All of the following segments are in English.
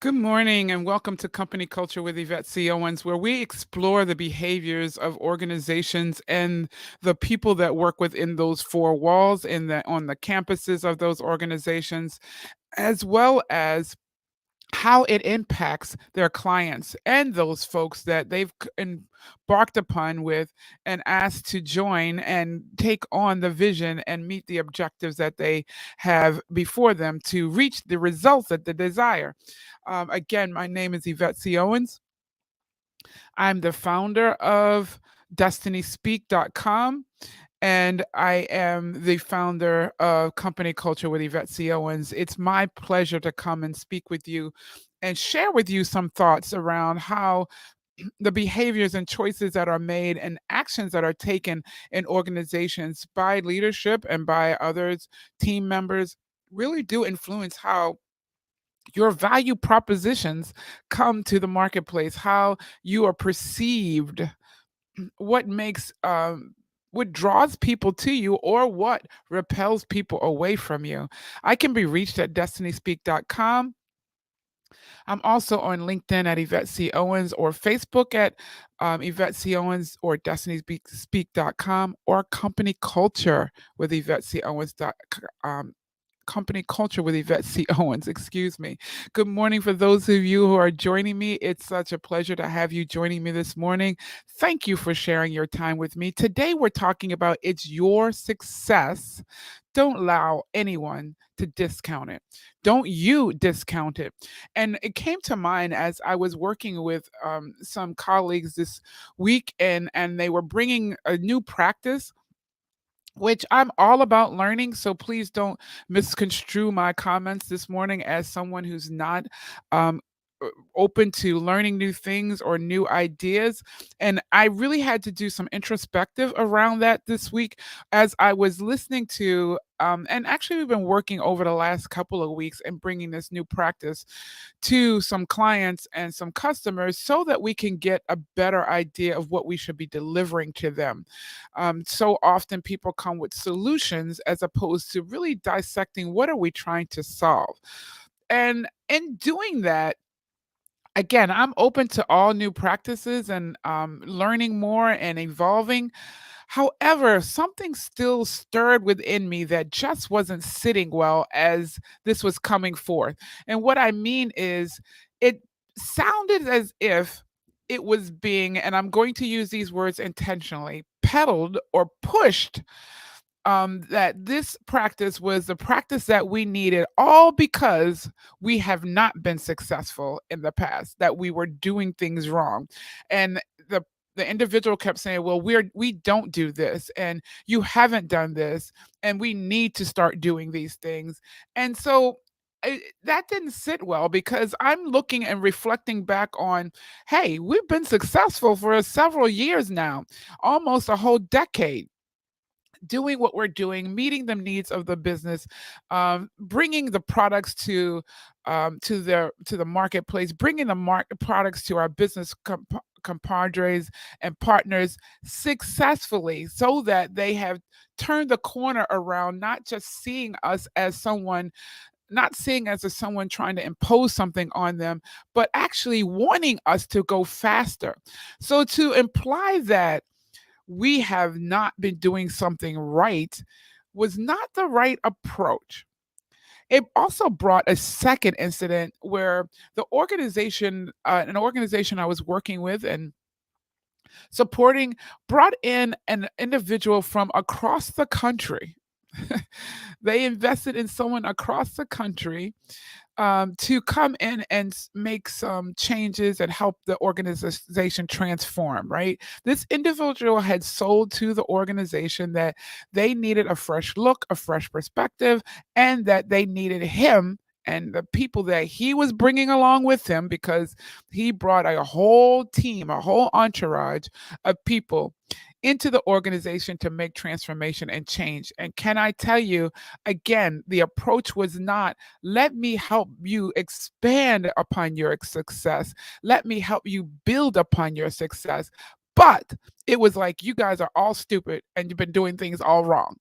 Good morning and welcome to Company Culture with Yvette C. Owens, where we explore the behaviors of organizations and the people that work within those four walls on the campuses of those organizations, as well as how it impacts their clients and those folks that they've embarked upon with and asked to join and take on the vision and meet the objectives that they have before them to reach the results that they desire. Again, my name is Yvette C. Owens. I'm the founder of DestinySpeak.com, and I am the founder of Company Culture with Yvette C. Owens. It's my pleasure to come and speak with you and share with you some thoughts around how the behaviors and choices that are made and actions that are taken in organizations by leadership and by others, team members, really do influence how your value propositions come to the marketplace, how you are perceived, what makes what draws people to you or what repels people away from you. I can be reached at destinyspeak.com. I'm also on LinkedIn at Yvette C. Owens or Facebook at Yvette C. Owens or destinyspeak.com or Company Culture with Yvette C. Owens. Company Culture with Yvette C. Owens, excuse me. Good morning for those of you who are joining me. It's such a pleasure to have you joining me this morning. Thank you for sharing your time with me. Today we're talking about it's your success. Don't allow anyone to discount it. Don't you discount it. And it came to mind as I was working with some colleagues this week, and they were bringing a new practice which I'm all about learning. So please don't misconstrue my comments this morning as someone who's not um, open to learning new things or new ideas. And I really had to do some introspective around that this week as I was listening to. And actually, we've been working over the last couple of weeks and bringing this new practice to some clients and some customers so that we can get a better idea of what we should be delivering to them. So often people come with solutions as opposed to really dissecting what are we trying to solve. And in doing that, again, I'm open to all new practices and learning more and evolving. However, something still stirred within me that just wasn't sitting well as this was coming forth. And what I mean is, it sounded as if it was being, and I'm going to use these words intentionally, peddled or pushed, that this practice was the practice that we needed, all because we have not been successful in the past, that we were doing things wrong. And the individual kept saying, well, we don't do this, and you haven't done this, and we need to start doing these things. And so that didn't sit well because I'm looking and reflecting back on, hey, we've been successful for several years now, almost a whole decade, doing what we're doing, meeting the needs of the business, bringing the products to the marketplace, bringing the products to our business compadres and partners successfully, so that they have turned the corner around, not just seeing us as someone, not seeing us as someone trying to impose something on them, but actually wanting us to go faster. So to imply that we have not been doing something right was not the right approach. It also brought a second incident where an organization I was working with and supporting, brought in an individual from across the country. They invested in someone across the country to come in and make some changes and help the organization transform, right? This individual had sold to the organization that they needed a fresh look, a fresh perspective, and that they needed him and the people that he was bringing along with him, because he brought a whole team, a whole entourage of people into the organization to make transformation and change. And can I tell you, again, the approach was not, let me help you expand upon your success. Let me help you build upon your success. But it was like, you guys are all stupid and you've been doing things all wrong.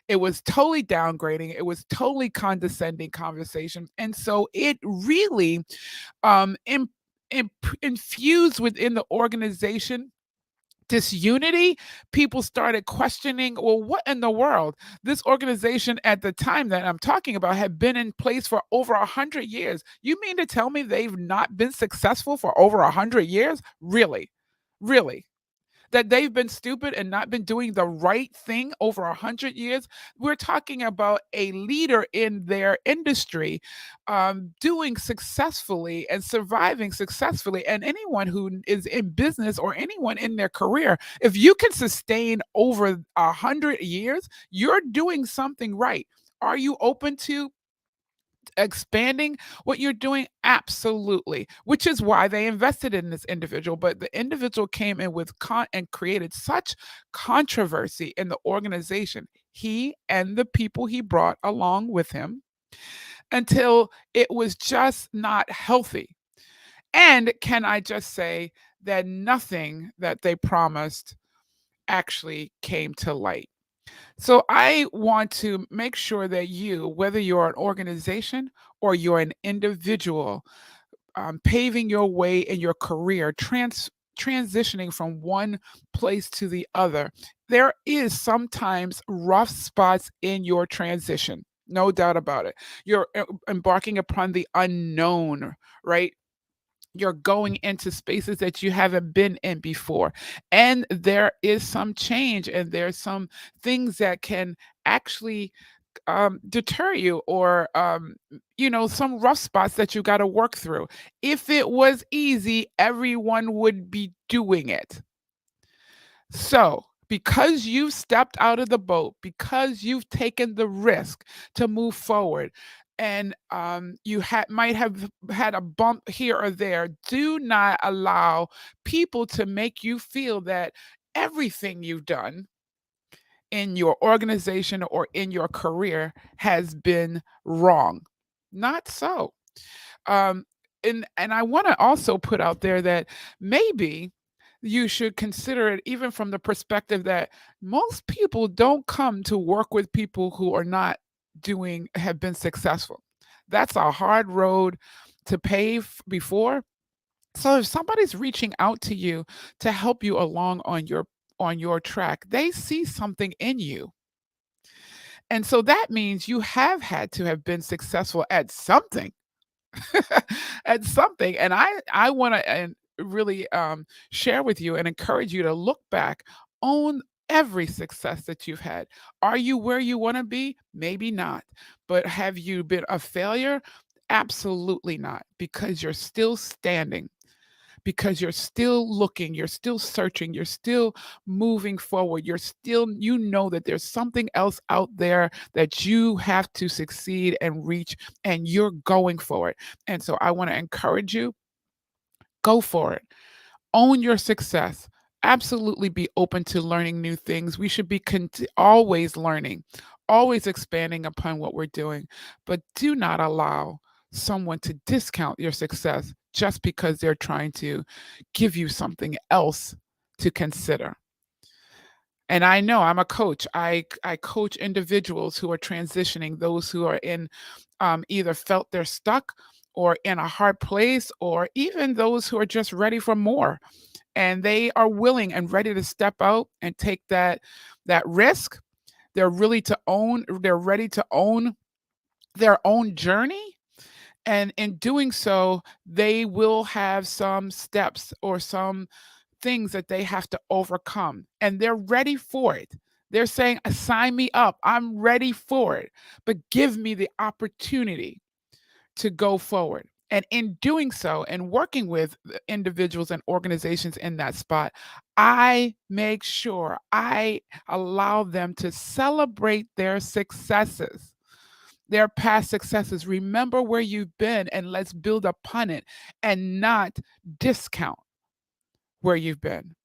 It was totally downgrading. It was totally condescending conversation. And so it really um, in, infused within the organization disunity. People started questioning, well, what in the world? This organization at the time that I'm talking about had been in place for over 100 years. You mean to tell me they've not been successful for over 100 years? Really? Really? That they've been stupid and not been doing the right thing over 100 years. We're talking about a leader in their industry, doing successfully and surviving successfully. And anyone who is in business or anyone in their career, if you can sustain over 100 years, you're doing something right. Are you open to expanding what you're doing? Absolutely, which is why they invested in this individual. But the individual came in with and created such controversy in the organization, he and the people he brought along with him, until it was just not healthy. And can I just say that nothing that they promised actually came to light? So I want to make sure that you, whether you're an organization or you're an individual, paving your way in your career, transitioning from one place to the other, there is sometimes rough spots in your transition. No doubt about it. You're embarking upon the unknown, right? You're going into spaces that you haven't been in before. And there is some change, and there's some things that can actually deter you, or some rough spots that you got to work through. If it was easy, everyone would be doing it. So, because you've stepped out of the boat, because you've taken the risk to move forward, and you might have had a bump here or there, do not allow people to make you feel that everything you've done in your organization or in your career has been wrong. Not so. Um, and I want to also put out there that maybe you should consider it even from the perspective that most people don't come to work with people who are not have been successful. That's a hard road to pave before. So if somebody's reaching out to you to help you along on your track, they see something in you. And so that means you have had to have been successful at something. At something. And I want to and really share with you and encourage you to look back on every success that you've had. Are you where you want to be? Maybe not. But have you been a failure? Absolutely not, because you're still standing, because you're still looking, you're still searching, you're still moving forward. You know that there's something else out there that you have to succeed and reach, and you're going for it. And so I want to encourage you, go for it. Own your success. Absolutely be open to learning new things. We should be always learning, always expanding upon what we're doing. But do not allow someone to discount your success just because they're trying to give you something else to consider. And I know I'm a coach. I coach individuals who are transitioning, those who are in either felt they're stuck or in a hard place, or even those who are just ready for more, and they are willing and ready to step out and take that risk. They're ready to own their own journey, and in doing so, they will have some steps or some things that they have to overcome, and they're ready for it. They're saying, sign me up, I'm ready for it, but give me the opportunity to go forward. And in doing so, and working with the individuals and organizations in that spot, I make sure I allow them to celebrate their successes, their past successes. Remember where you've been and let's build upon it, and not discount where you've been.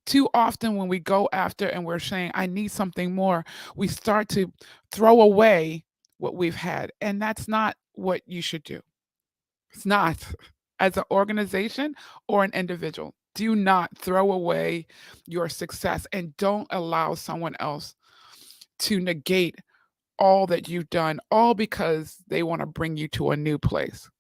Too often, when we go after and we're saying, I need something more, we start to throw away what we've had. And that's not what you should do. It's not. As an organization or an individual, do not throw away your success, and don't allow someone else to negate all that you've done, all because they want to bring you to a new place.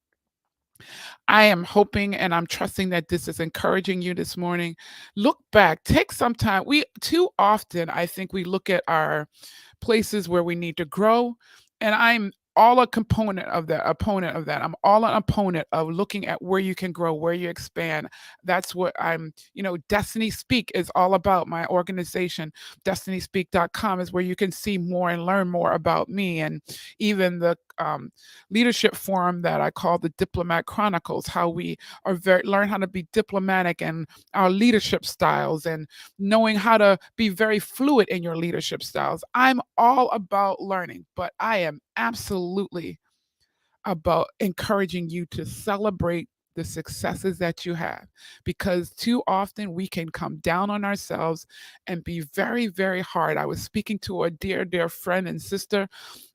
I am hoping and I'm trusting that this is encouraging you this morning. Look back, take some time. We too often, I think we look at our places where we need to grow. And I'm all a component of that, opponent of that. I'm all an opponent of looking at where you can grow, where you expand. That's what Destiny Speak is all about. My organization, destinyspeak.com, is where you can see more and learn more about me. And even the leadership forum that I call the Diplomat Chronicles, how we learn how to be diplomatic and our leadership styles and knowing how to be very fluid in your leadership styles. I'm all about learning, but I am absolutely about encouraging you to celebrate the successes that you have, because too often we can come down on ourselves and be very, very hard. I was speaking to a dear, dear friend and sister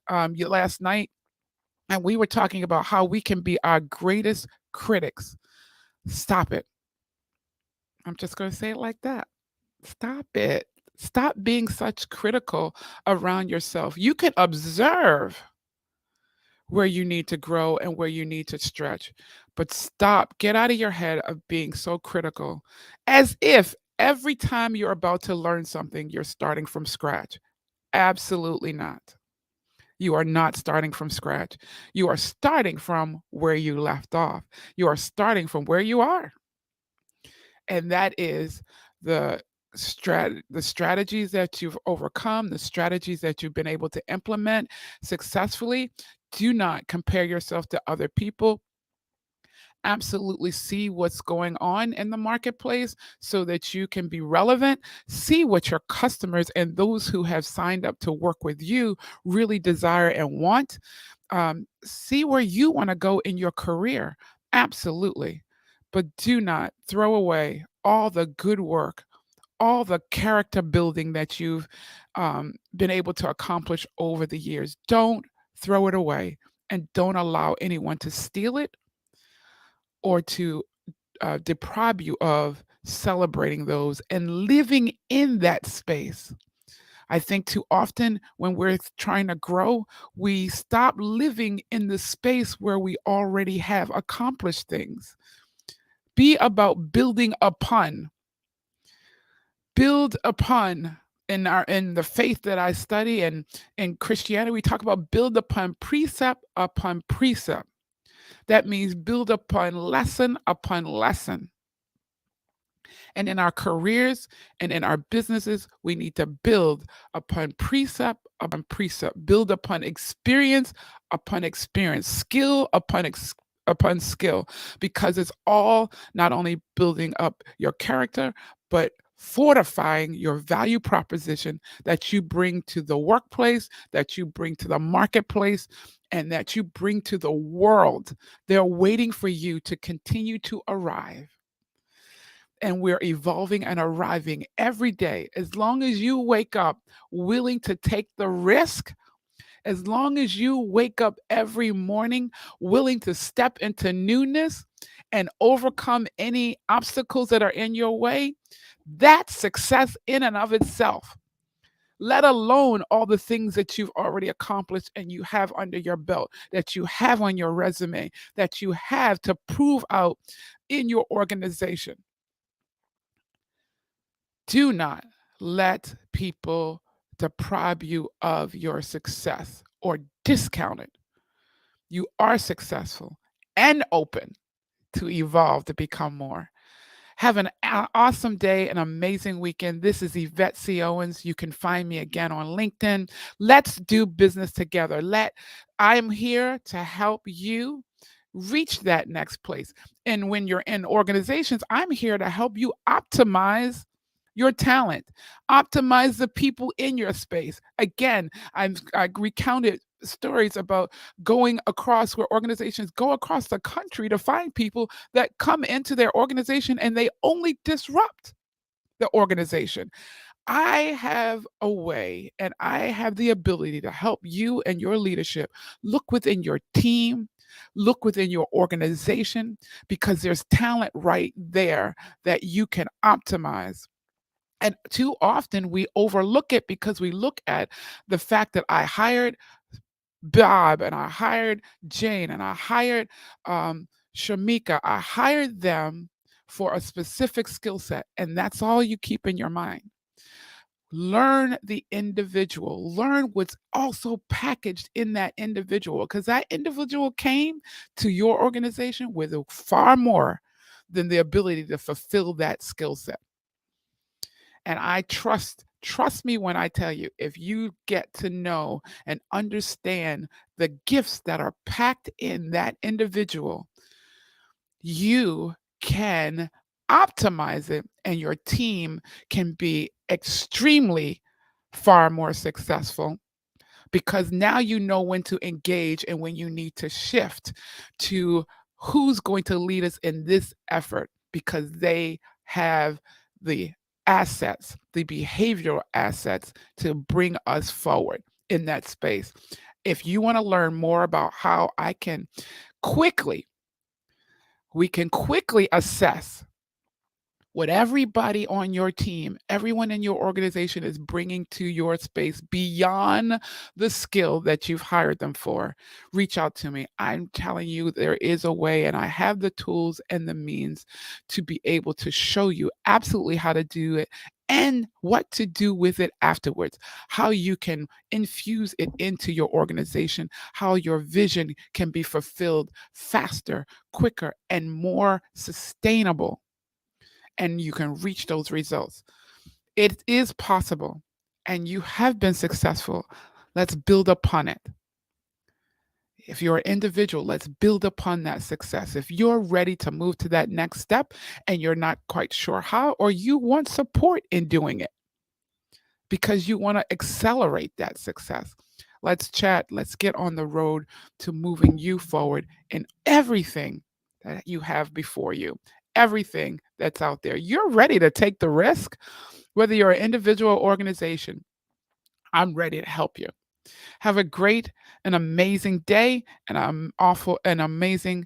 last night, and we were talking about how we can be our greatest critics. Stop it. I'm just going to say it like that. Stop it. Stop being such critical around yourself. You can observe where you need to grow and where you need to stretch, but stop. Get out of your head of being so critical, as if every time you're about to learn something, you're starting from scratch. Absolutely not. You are not starting from scratch. You are starting from where you left off. You are starting from where you are. And that is the the strategies that you've overcome, the strategies that you've been able to implement successfully. Do not compare yourself to other people. Absolutely see what's going on in the marketplace so that you can be relevant. See what your customers and those who have signed up to work with you really desire and want. See where you want to go in your career. Absolutely. But do not throw away all the good work, all the character building that you've been able to accomplish over the years. Don't throw it away, and don't allow anyone to steal it or to deprive you of celebrating those and living in that space. I think too often when we're trying to grow, we stop living in the space where we already have accomplished things. Be about build upon. In the faith that I study and in Christianity, we talk about build upon precept upon precept. That means build upon lesson. And in our careers and in our businesses, we need to build upon precept upon precept, build upon experience, skill upon skill, because it's all not only building up your character, but fortifying your value proposition that you bring to the workplace, that you bring to the marketplace, and that you bring to the world. They're waiting for you to continue to arrive, and we're evolving and arriving every day. As long as you wake up willing to take the risk, as long as you wake up every morning willing to step into newness and overcome any obstacles that are in your way, that's success in and of itself. Let alone all the things that you've already accomplished and you have under your belt, that you have on your resume, that you have to prove out in your organization. Do not let people deprive you of your success or discount it. You are successful and open to evolve to become more. Have an awesome day, an amazing weekend. This is Yvette C. Owens. You can find me again on LinkedIn. Let's do business together. I am here to help you reach that next place. And when you're in organizations, I'm here to help you optimize your talent, optimize the people in your space. Again, I recounted stories about going across where organizations go across the country to find people that come into their organization and they only disrupt the organization. I have a way and I have the ability to help you and your leadership look within your team, look within your organization, because there's talent right there that you can optimize And too often we overlook it because we look at the fact that I hired Bob and I hired Jane and I hired Shamika. I hired them for a specific skill set, and that's all you keep in your mind. Learn the individual, learn what's also packaged in that individual, because that individual came to your organization with far more than the ability to fulfill that skill set. And I trust me when I tell you, if you get to know and understand the gifts that are packed in that individual, you can optimize it and your team can be extremely far more successful, because now you know when to engage and when you need to shift to who's going to lead us in this effort, because they have the assets, the behavioral assets to bring us forward in that space. If you want to learn more about how quickly, we can quickly assess what everybody on your team, everyone in your organization is bringing to your space beyond the skill that you've hired them for, reach out to me. I'm telling you, there is a way, and I have the tools and the means to be able to show you absolutely how to do it and what to do with it afterwards, how you can infuse it into your organization, how your vision can be fulfilled faster, quicker, and more sustainable, and you can reach those results. It is possible, and you have been successful. Let's build upon it. If you're an individual, let's build upon that success. If you're ready to move to that next step and you're not quite sure how, or you want support in doing it because you want to accelerate that success, let's chat. Let's get on the road to moving you forward in everything that you have before you, everything that's out there. You're ready to take the risk, whether you're an individual or organization. I'm ready to help you. Have a great and amazing day, and an amazing,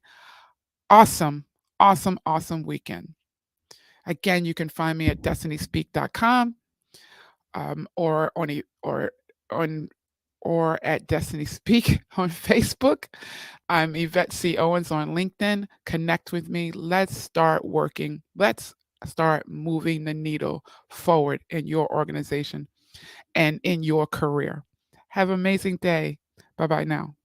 awesome, awesome weekend. Again, you can find me at destinyspeak.com, or on or at Destiny Speak on Facebook. I'm Yvette C. Owens on LinkedIn. Connect with me. Let's start working. Let's start moving the needle forward in your organization and in your career. Have an amazing day. Bye bye now.